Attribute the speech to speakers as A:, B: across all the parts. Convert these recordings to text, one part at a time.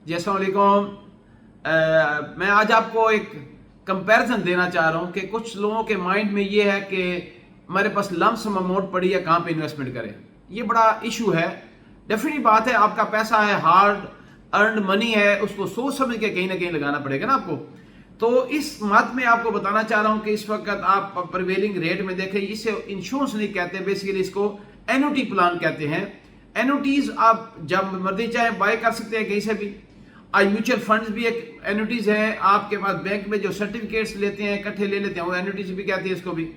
A: جی السلام علیکم. میں آج آپ کو ایک کمپیرزن دینا چاہ رہا ہوں کہ کچھ لوگوں کے مائنڈ میں یہ ہے کہ ہمارے پاس لم سم اماؤنٹ پڑی ہے, کہاں پہ انویسٹمنٹ کریں. یہ بڑا ایشو ہے. ڈیفینیٹلی بات ہے, آپ کا پیسہ ہے, ہارڈ ارنڈ منی ہے, اس کو سوچ سمجھ کے کہیں نہ کہیں لگانا پڑے گا نا آپ کو. تو اس بات میں آپ کو بتانا چاہ رہا ہوں کہ اس وقت آپ پریویلنگ ریٹ میں دیکھیں, اسے انشورنس نہیں کہتے, بیسیکلی اس کو اینوٹی پلان کہتے ہیں. اینوٹیز آپ جب مرضی چاہیں بائی کر سکتے ہیں کہیں سے بھی. آج میوچل فنڈز بھی ایک اینوٹیز ہیں, آپ کے پاس بینک میں جو سرٹیفکیٹس لیتے ہیں اکٹھے لے لیتے ہیں, وہ اینوٹیز بھی کہتے ہیں اس کو بھی.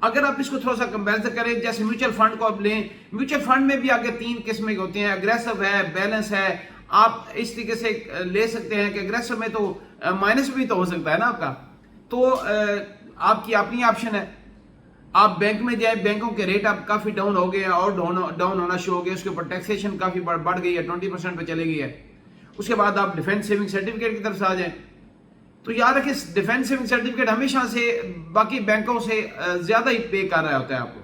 A: اگر آپ اس کو تھوڑا سا کمپیریزن کریں, جیسے میوچل فنڈ کو آپ لیں, میوچل فنڈ میں بھی آگے 3 قسم کے ہوتے ہیں, اگریسو ہے, بیلنس ہے. آپ اس طریقے سے لے سکتے ہیں کہ اگریسو میں تو مائنس بھی تو ہو سکتا ہے نا آپ کا, تو آپ کی اپنی آپشن ہے. آپ بینک میں جائیں, بینکوں کے ریٹ اب کافی ڈاؤن ہو گئے ہیں اور ڈاؤن ہونا شروع ہو گیا, اس کے اوپر ٹیکسیشن کافی بڑھ گئی ہے, 20% پہ چلے گئی ہے. اس کے بعد آپ ڈیفینس سیونگ سرٹیفکیٹ کی طرف سے آ جائیں, تو یاد رکھیں ڈیفینس سیونگ سرٹیفکیٹ ہمیشہ سے باقی بینکوں سے زیادہ ہی پے کر رہا ہوتا ہے آپ کو.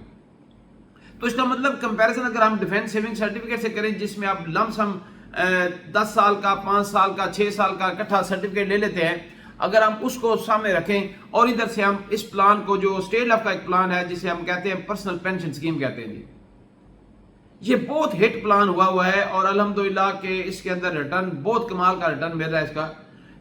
A: تو اس کا مطلب کمپیریزن اگر ہم ڈیفینس سیونگ سرٹیفکیٹ سے کریں, جس میں آپ لم سم 10 سال کا, 5 سال کا, 6 سال کا اکٹھا سرٹیفکیٹ لے لیتے ہیں, اگر ہم اس کو سامنے رکھیں اور ادھر سے ہم اس پلان کو, جو اسٹیٹ لائف کا ایک پلان ہے جسے ہم کہتے ہیں پرسنل پینشن اسکیم کہتے ہیں, یہ بہت ہٹ پلان ہوا ہے اور الحمدللہ کہ اس کے اندر ریٹرن بہت کمال کا ریٹرن مل رہا ہے اس کا.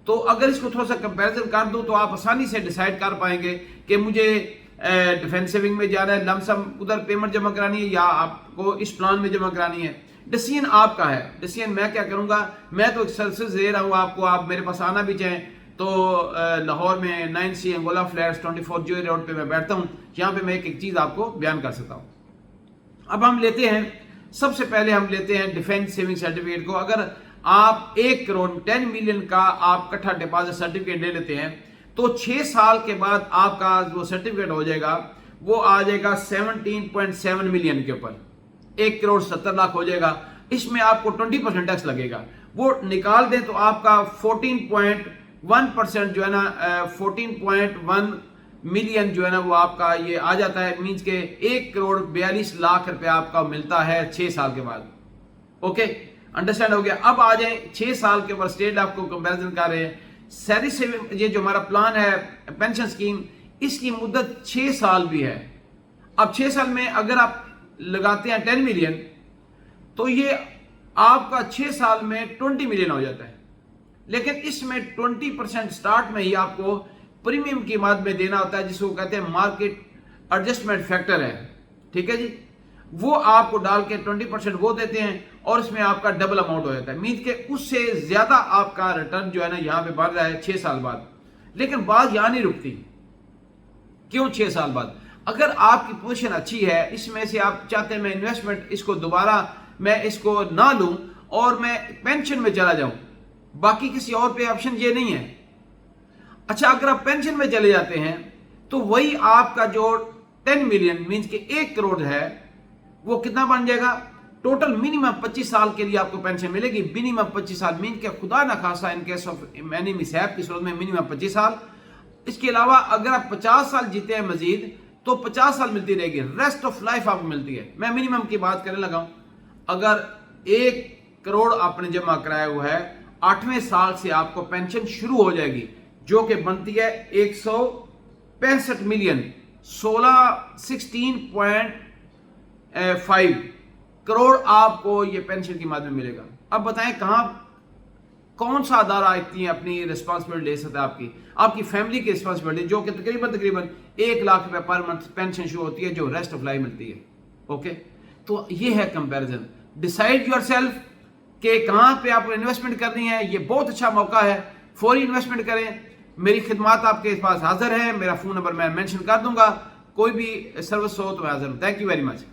A: تو اگر اس کو تھوڑا سا کمپیریزن کر دوں تو آپ آسانی سے ڈیسائیڈ کر پائیں گے کہ مجھے ڈیفینس سیونگ میں جانا ہے, لم سم ادھر پیمنٹ جمع کرانی ہے, یا آپ کو اس پلان میں جمع کرانی ہے. ڈیسیژن آپ کا ہے. ڈیسیژن میں کیا کروں گا, میں تو ایک سروسز دے رہا ہوں آپ کو, آپ میرے پاس آنا بھی چاہیں تو لاہور میں 9C انگولا فلیٹس 24 جوئی روڈ پہ میں بیٹھتا ہوں, یہاں پہ میں ایک چیز آپ کو بیان کر سکتا ہوں. اب ہم لیتے ہیں, سب سے پہلے ہم لیتے ہیں ڈیفینس سیونگ سرٹیفکیٹ کو. اگر آپ 1 کروڑ 10 ملین کا آپ کٹھا ڈپازٹ سرٹیفکیٹ لے لیتے ہیں تو 6 سال کے بعد آپ کا جو سرٹیفکیٹ ہو جائے گا وہ آ جائے گا 17.7 ملین کے اوپر, 1 کروڑ 70 لاکھ ہو جائے گا. اس میں آپ کو 20% ٹیکس لگے گا. وہ نکال دیں تو آپ کا 14.1% جو ہے نا, 14.1 ملین جو ہے نا وہ آپ کا یہ آ جاتا ہے. مینز کہ 1 کروڑ 42 لاکھ روپے آپ کا ملتا ہے 6 سال کے بعد. اوکے, انڈرسٹینڈ ہو گیا. اب آ جائیں 6 سال کے اوپر اسٹیٹ آپ کو کمپیریزن کر رہے ہیں. سیری سیونگ, یہ جو ہمارا پلان ہے پینشن اسکیم, اس کی مدت 6 سال بھی ہے. اب 6 سال میں اگر آپ لگاتے ہیں 10 ملین تو یہ آپ کا 6 سال میں 20 ملین ہو جاتا ہے. لیکن اس میں 20% سٹارٹ میں ہی آپ کو پریمیم کی ماد میں دینا ہوتا ہے, جس کو کہتے ہیں مارکیٹ ایڈجسٹمنٹ فیکٹر ہے. ٹھیک ہے جی, وہ آپ کو ڈال کے 20% وہ دیتے ہیں اور اس میں آپ کا ڈبل اماؤنٹ ہو جاتا ہے. مینز کہ اس سے زیادہ آپ کا ریٹرن جو ہے نا یہاں پہ بڑھ رہا ہے 6 سال بعد. لیکن بات یہاں نہیں رکتی. کیوں 6 سال بعد؟ اگر آپ کی پوزیشن اچھی ہے, اس میں سے آپ چاہتے ہیں میں انویسٹمنٹ اس کو دوبارہ میں اس کو نہ لوں اور میں پینشن میں چلا جاؤں, باقی کسی اور پہ آپشن یہ نہیں ہے. اچھا, اگر آپ پینشن میں چلے جاتے ہیں تو وہی آپ کا جو 10 ملین مینز کہ 1 کروڑ ہے وہ کتنا بن جائے گا, ٹوٹل منیمم 25 سال کے لیے آپ کو پینشن ملے گی. منیمم 25 سال, مینز کہ خدا نہ خاصا ان کیس آف اینی مسہیپ کی صورت میں منیمم 25 سال. اس کے علاوہ اگر آپ 50 سال جیتے ہیں مزید تو 50 سال ملتی رہے گی, ریسٹ آف لائف آپ کو ملتی ہے. میں منیمم کی بات کرنے لگا ہوں. اگر 1 کروڑ آپ نے جمع کرایا ہوا ہے, 8ویں سال سے آپ کو پینشن شروع ہو جائے گی, جو کہ بنتی ہے 165 ملین 16.5 کروڑ آپ کو یہ پینشن کی ماد میں ملے گا. اب بتائیں کہاں, کون سا ادارہ اتنی اپنی ریسپانسبلٹی لے سکتا ہے آپ کی فیملی کی ریسپانسبلٹی, جو کہ تقریباً 1 لاکھ روپے پر منتھ پینشن شروع ہوتی ہے, جو ریسٹ آف لائف ملتی ہے. اوکے, تو یہ ہے کمپیریزن. ڈیسائیڈ یور سیلف کہ کہاں پہ آپ کو انویسٹمنٹ کرنی ہے. یہ بہت اچھا موقع ہے, فوری انویسٹمنٹ کریں. میری خدمات آپ کے پاس حاضر ہے, میرا فون نمبر میں مینشن کر دوں گا, کوئی بھی سروس ہو تو میں حاضر ہوں. Thank you very much.